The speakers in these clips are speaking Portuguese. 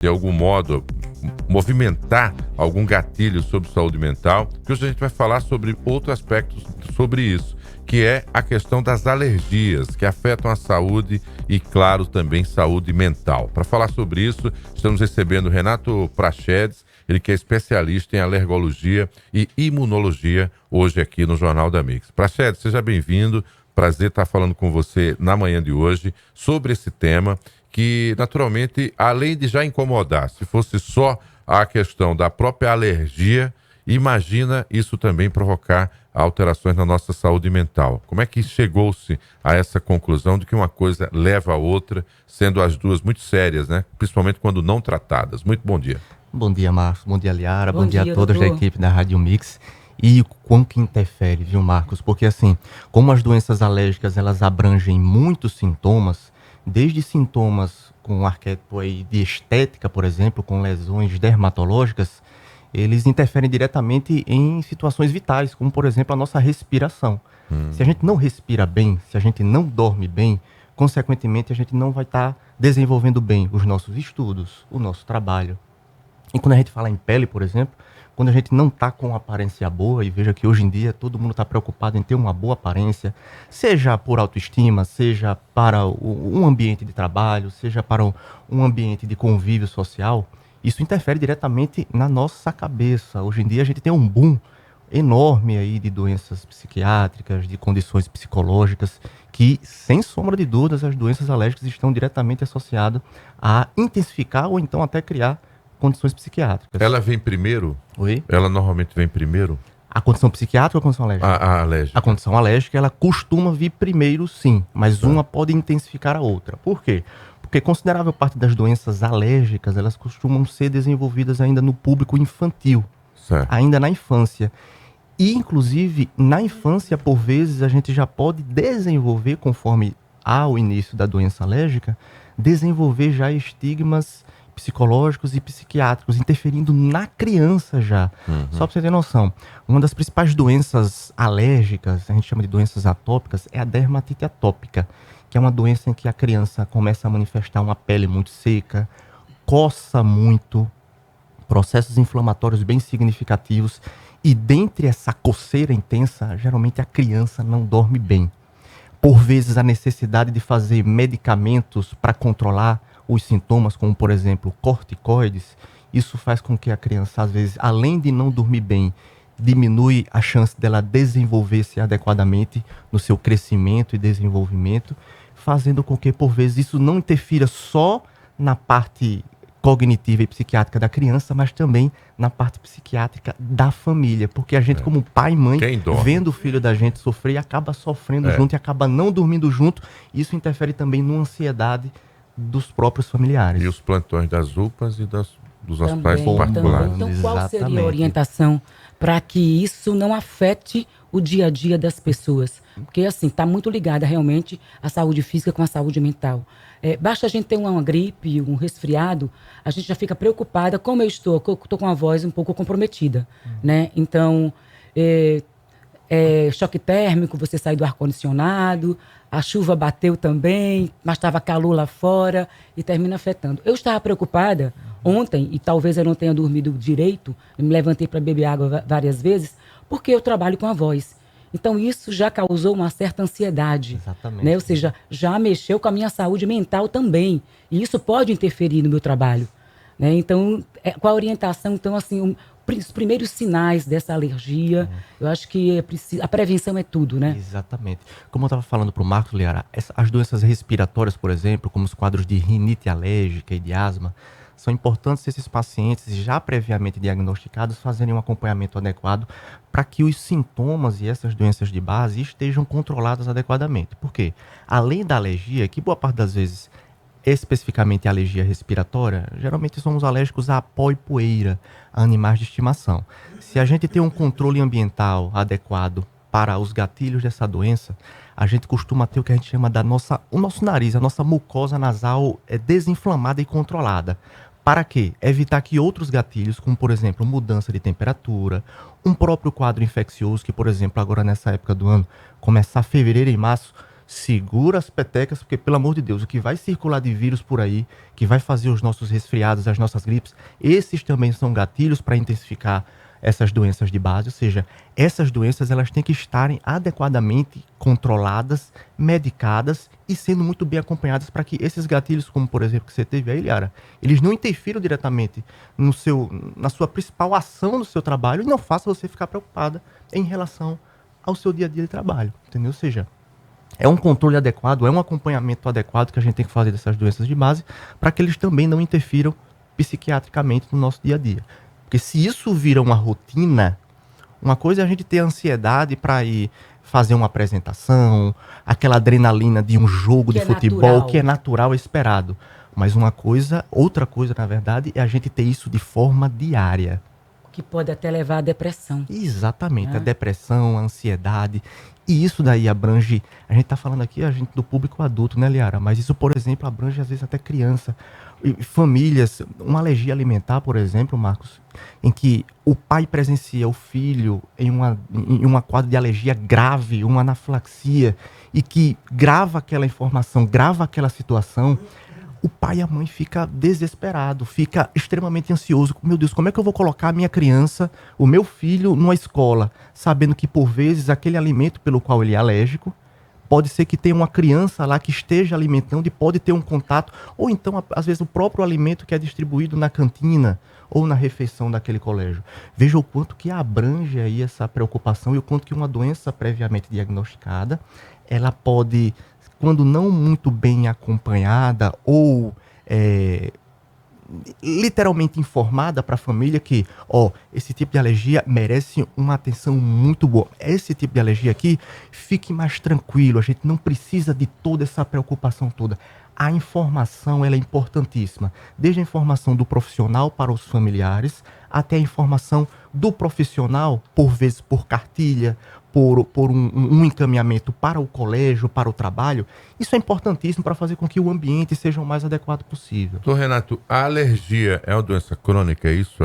de algum modo, movimentar algum gatilho sobre saúde mental, que hoje a gente vai falar sobre outro aspecto sobre isso, que é a questão das alergias, que afetam a saúde e, claro, também saúde mental. Para falar sobre isso, estamos recebendo o Renato Prachedes, ele que é especialista em alergologia e imunologia, hoje aqui no Jornal da Mix. Prachedes, seja bem-vindo, prazer estar falando com você na manhã de hoje sobre esse tema, que naturalmente, além de já incomodar, se fosse só a questão da própria alergia, imagina isso também provocar alterações na nossa saúde mental. Como é que chegou-se a essa conclusão de que uma coisa leva a outra, sendo as duas muito sérias, né? Principalmente quando não tratadas. Muito bom dia. Bom dia, Marcos. Bom dia, Liara. Bom dia dia, a todos doutor. da equipe da Rádio Mix. E o quão que interfere, viu, Marcos? Porque assim, como as doenças alérgicas, elas abrangem muitos sintomas, desde sintomas com um arquétipo aí de estética, por exemplo, com lesões dermatológicas, eles interferem diretamente em situações vitais, como, por exemplo, a nossa respiração. Se a gente não respira bem, se a gente não dorme bem, consequentemente, a gente não vai estar desenvolvendo bem os nossos estudos, o nosso trabalho. E quando a gente fala em pele, por exemplo, quando a gente não está com uma aparência boa, e veja que hoje em dia todo mundo está preocupado em ter uma boa aparência, seja por autoestima, seja para um ambiente de trabalho, seja para um ambiente de convívio social, isso interfere diretamente na nossa cabeça. Hoje em dia a gente tem um boom enorme aí de doenças psiquiátricas, de condições psicológicas, que, sem sombra de dúvidas, as doenças alérgicas estão diretamente associadas a intensificar ou então até criar condições psiquiátricas. Ela vem primeiro? Oi? Ela normalmente vem primeiro? A condição psiquiátrica ou a condição alérgica? A alérgica. A condição alérgica, ela costuma vir primeiro, sim, mas uma pode intensificar a outra. Por quê? Porque considerável parte das doenças alérgicas, elas costumam ser desenvolvidas ainda no público infantil, Certo. ainda na infância. E, inclusive, na infância, por vezes, a gente já pode desenvolver, conforme ao início da doença alérgica, desenvolver já estigmas psicológicos e psiquiátricos, interferindo na criança já. Só para você ter noção, uma das principais doenças alérgicas, a gente chama de doenças atópicas, é a dermatite atópica, que é uma doença em que a criança começa a manifestar uma pele muito seca, coça muito, processos inflamatórios bem significativos, e dentre essa coceira intensa, geralmente a criança não dorme bem. Por vezes a necessidade de fazer medicamentos para controlar os sintomas, como por exemplo corticoides, isso faz com que a criança, às vezes, além de não dormir bem, diminui a chance dela desenvolver-se adequadamente no seu crescimento e desenvolvimento, fazendo com que, por vezes, isso não interfira só na parte cognitiva e psiquiátrica da criança, mas também na parte psiquiátrica da família, porque a gente, como pai e mãe, vendo o filho da gente sofrer, acaba sofrendo junto e acaba não dormindo junto, isso interfere também na ansiedade dos próprios familiares. E os plantões das UPAs e dos hospitais particulares. Então, qual seria a orientação para que isso não afete o dia a dia das pessoas? Porque, assim, está muito ligada realmente a saúde física com a saúde mental. Basta a gente ter uma gripe, um resfriado, a gente já fica preocupada, como eu estou com a voz um pouco comprometida, né? Então, choque térmico, você sai do ar-condicionado, a chuva bateu também, mas estava calor lá fora e termina afetando. Eu estava preocupada ontem, e talvez eu não tenha dormido direito, eu me levantei para beber água várias vezes, porque eu trabalho com a voz. Então isso já causou uma certa ansiedade. Exatamente. Né? Ou seja, já mexeu com a minha saúde mental também. E isso pode interferir no meu trabalho. Né? Então, qual a orientação? Então, assim, os primeiros sinais dessa alergia, eu acho que a prevenção é tudo, né? Exatamente. Como eu estava falando para o Marcos, Liara, as doenças respiratórias, por exemplo, como os quadros de rinite alérgica e de asma, são importantes esses pacientes já previamente diagnosticados fazerem um acompanhamento adequado para que os sintomas e essas doenças de base estejam controladas adequadamente. Por quê? Além da alergia, que boa parte das vezes especificamente a alergia respiratória, geralmente somos alérgicos a pó e poeira, a animais de estimação. Se a gente tem um controle ambiental adequado para os gatilhos dessa doença, a gente costuma ter o que a gente chama o nosso nariz, a nossa mucosa nasal desinflamada e controlada. Para quê? Evitar que outros gatilhos, como por exemplo mudança de temperatura, um próprio quadro infeccioso, que por exemplo agora nessa época do ano, começar fevereiro e março, segura as petecas, porque, pelo amor de Deus, o que vai circular de vírus por aí, que vai fazer os nossos resfriados, as nossas gripes, esses também são gatilhos para intensificar essas doenças de base, ou seja, essas doenças elas têm que estarem adequadamente controladas, medicadas e sendo muito bem acompanhadas para que esses gatilhos, como por exemplo que você teve aí, Liara, eles não interfiram diretamente na sua principal ação no seu trabalho e não façam você ficar preocupada em relação ao seu dia a dia de trabalho, entendeu? Ou seja, é um controle adequado, é um acompanhamento adequado que a gente tem que fazer dessas doenças de base para que eles também não interfiram psiquiatricamente no nosso dia a dia. Porque se isso vira uma rotina, uma coisa é a gente ter ansiedade para ir fazer uma apresentação, aquela adrenalina de um jogo de futebol, natural. Que é natural, é esperado. Mas outra coisa, na verdade, é a gente ter isso de forma diária. Que pode até levar à depressão. Exatamente, a depressão, a ansiedade. E isso daí abrange, a gente está falando aqui do público adulto, né, Liara? Mas isso, por exemplo, abrange às vezes até criança. Famílias, uma alergia alimentar, por exemplo, Marcos, em que o pai presencia o filho em uma quadro de alergia grave, uma anafilaxia, e que grava aquela informação, grava aquela situação, o pai e a mãe fica desesperado, fica extremamente ansioso. Meu Deus, como é que eu vou colocar a minha criança, o meu filho, numa escola, sabendo que, por vezes, aquele alimento pelo qual ele é alérgico, pode ser que tenha uma criança lá que esteja alimentando e pode ter um contato, ou então, às vezes, o próprio alimento que é distribuído na cantina ou na refeição daquele colégio. Veja o quanto que abrange aí essa preocupação e o quanto que uma doença previamente diagnosticada, ela pode, quando não muito bem acompanhada ou literalmente informada para a família que, esse tipo de alergia merece uma atenção muito boa. Esse tipo de alergia aqui, fique mais tranquilo, a gente não precisa de toda essa preocupação toda. A informação, ela é importantíssima. Desde a informação do profissional para os familiares, até a informação do profissional, por vezes por cartilha, por um encaminhamento para o colégio, para o trabalho. Isso é importantíssimo para fazer com que o ambiente seja o mais adequado possível. Doutor Renato, a alergia é uma doença crônica, é isso?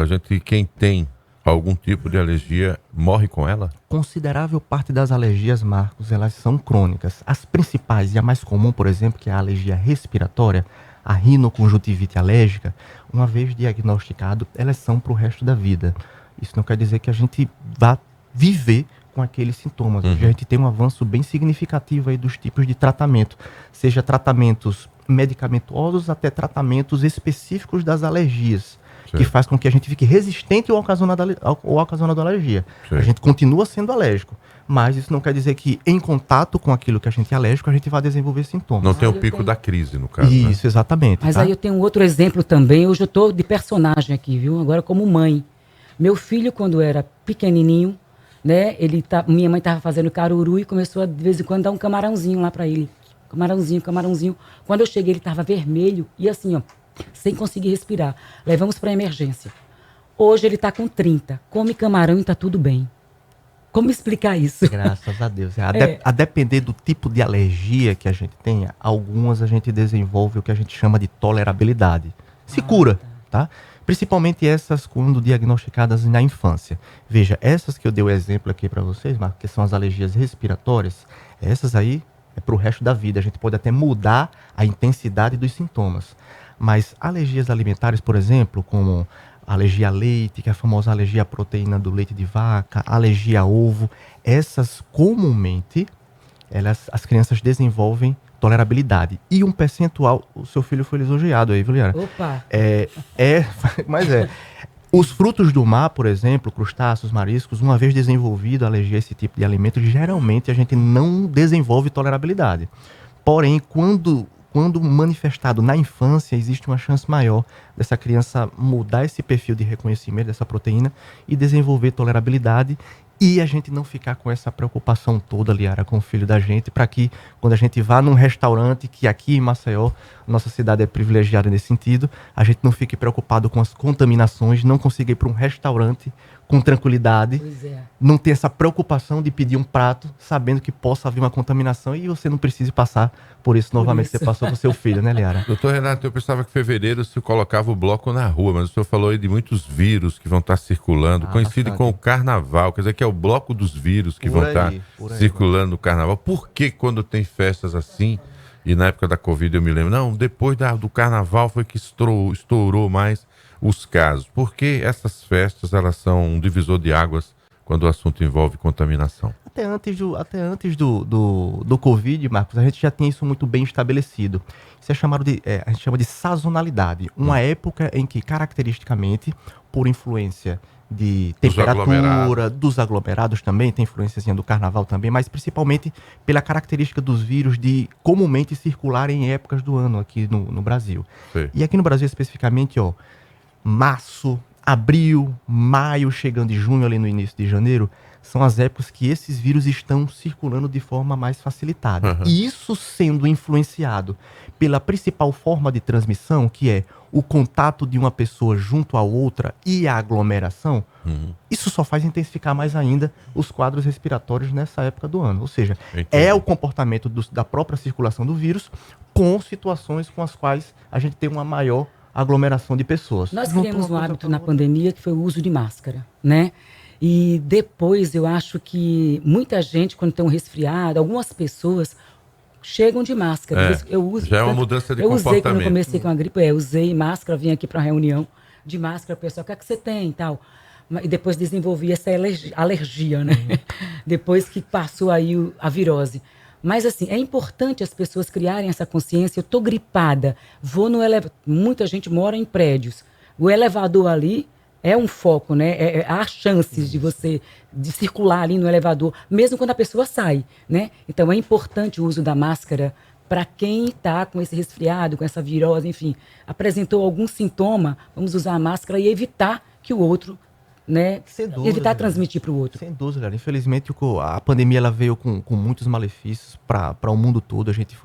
Quem tem algum tipo de alergia, morre com ela? Considerável parte das alergias, Marcos, elas são crônicas. As principais e a mais comum, por exemplo, que é a alergia respiratória, a rinoconjuntivite alérgica, uma vez diagnosticado, elas são para o resto da vida. Isso não quer dizer que a gente vá viver com aqueles sintomas. Hoje a gente tem um avanço bem significativo aí dos tipos de tratamento, seja tratamentos medicamentosos até tratamentos específicos das alergias, que faz com que a gente fique resistente ao ocasionado alergia. A gente continua sendo alérgico, mas isso não quer dizer que em contato com aquilo que a gente é alérgico, a gente vai desenvolver sintomas. Não tem o pico da crise, no caso. Isso, né? Exatamente. Mas aí eu tenho outro exemplo também, hoje eu estou de personagem aqui, viu? Agora como mãe. Meu filho, quando era pequenininho, né, minha mãe estava fazendo caruru e começou a, de vez em quando, dar um camarãozinho lá para ele. Camarãozinho. Quando eu cheguei, ele estava vermelho e assim, sem conseguir respirar. Levamos para emergência. Hoje ele está com 30. Come camarão e está tudo bem. Como explicar isso? Graças a Deus. A depender do tipo de alergia que a gente tenha, algumas a gente desenvolve o que a gente chama de tolerabilidade. Se cura, tá? Principalmente essas quando diagnosticadas na infância. Veja, essas que eu dei o exemplo aqui para vocês, Marcos, que são as alergias respiratórias, essas aí é para o resto da vida. A gente pode até mudar a intensidade dos sintomas. Mas alergias alimentares, por exemplo, como alergia a leite, que é a famosa alergia à proteína do leite de vaca, alergia a ovo, essas comumente, as crianças desenvolvem tolerabilidade. E um percentual, o seu filho foi lisonjeado aí, viu, Liara? Opa! Mas os frutos do mar, por exemplo, crustáceos, mariscos, uma vez desenvolvido a alergia a esse tipo de alimento, geralmente a gente não desenvolve tolerabilidade. Porém, quando manifestado na infância, existe uma chance maior dessa criança mudar esse perfil de reconhecimento dessa proteína e desenvolver tolerabilidade. E a gente não ficar com essa preocupação toda, Liara, com o filho da gente, para que quando a gente vá num restaurante, que aqui em Maceió, nossa cidade é privilegiada nesse sentido, a gente não fique preocupado com as contaminações, não consiga ir para um restaurante com tranquilidade, não ter essa preocupação de pedir um prato, sabendo que possa haver uma contaminação e você não precise passar por isso novamente que você passou com o seu filho, né, Liara? Doutor Renato, eu pensava que em fevereiro se colocava o bloco na rua, mas o senhor falou aí de muitos vírus que vão estar circulando, coincide com o carnaval, quer dizer que é o bloco dos vírus que Por vão estar aí, circulando no carnaval. Por que quando tem festas assim, e na época da Covid eu me lembro, não, depois do carnaval foi que estourou mais os casos? Porque essas festas, elas são um divisor de águas quando o assunto envolve contaminação. Até antes do Covid, Marcos, a gente já tinha isso muito bem estabelecido. Isso é chamado a gente chama de sazonalidade. Uma época em que, caracteristicamente, por influência de temperatura, dos aglomerados também, tem influência do carnaval também, mas principalmente pela característica dos vírus de comumente circularem em épocas do ano aqui no Brasil. Sim. E aqui no Brasil especificamente, março, abril, maio, chegando em junho, ali no início de janeiro, são as épocas que esses vírus estão circulando de forma mais facilitada. E isso sendo influenciado pela principal forma de transmissão, que é o contato de uma pessoa junto a outra e a aglomeração, isso só faz intensificar mais ainda os quadros respiratórios nessa época do ano. Ou seja, é o comportamento da própria circulação do vírus com situações com as quais a gente tem uma maior aglomeração de pessoas. Nós criamos um hábito na pandemia que foi o uso de máscara, né? E depois eu acho que muita gente, quando tem um resfriado, algumas pessoas chegam de máscara. Eu uso, já é uma mudança de comportamento. Eu usei quando eu comecei com a gripe, usei máscara, vim aqui para uma reunião de máscara, o pessoal, o que é que você tem e tal? E depois desenvolvi essa alergia, né? Depois que passou aí a virose. Mas, assim, é importante as pessoas criarem essa consciência. Eu estou gripada, vou no elevador. Muita gente mora em prédios. O elevador ali é um foco, né? Há chances de circular ali no elevador, mesmo quando a pessoa sai, né? Então, é importante o uso da máscara para quem está com esse resfriado, com essa virose, enfim, apresentou algum sintoma, vamos usar a máscara e evitar que o outro, né, evitar transmitir para o outro. Sem dúvida, infelizmente a pandemia ela veio com muitos malefícios para o mundo todo, a gente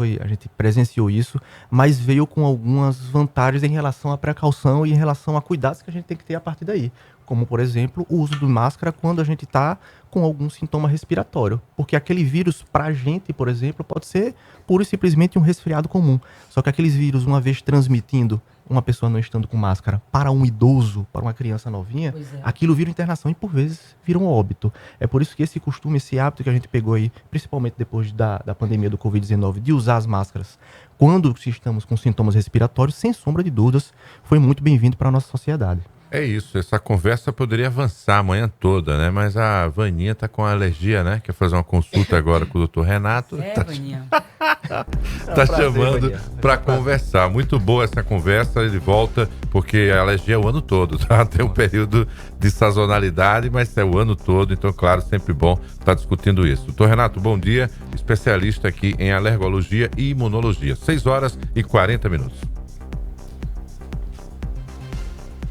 presenciou isso, mas veio com algumas vantagens em relação à precaução e em relação a cuidados que a gente tem que ter a partir daí, como por exemplo o uso de máscara quando a gente está com algum sintoma respiratório, porque aquele vírus para a gente, por exemplo, pode ser pura e simplesmente um resfriado comum, só que aqueles vírus, uma vez transmitindo, uma pessoa não estando com máscara, para um idoso, para uma criança novinha, aquilo vira internação e, por vezes, vira um óbito. É por isso que esse costume, esse hábito que a gente pegou aí, principalmente depois da pandemia do Covid-19, de usar as máscaras quando estamos com sintomas respiratórios, sem sombra de dúvidas, foi muito bem-vindo para a nossa sociedade. É isso, essa conversa poderia avançar a manhã toda, né? Mas a Vaninha tá com alergia, né? Quer fazer uma consulta agora com o doutor Renato. Vaninha. Tá chamando para conversar. Muito boa essa conversa, ele volta, porque a alergia é o ano todo, tá? Tem um período de sazonalidade, mas é o ano todo, então, claro, sempre bom estar discutindo isso. Doutor Renato, bom dia, especialista aqui em alergologia e imunologia. 6 horas e 40 minutos.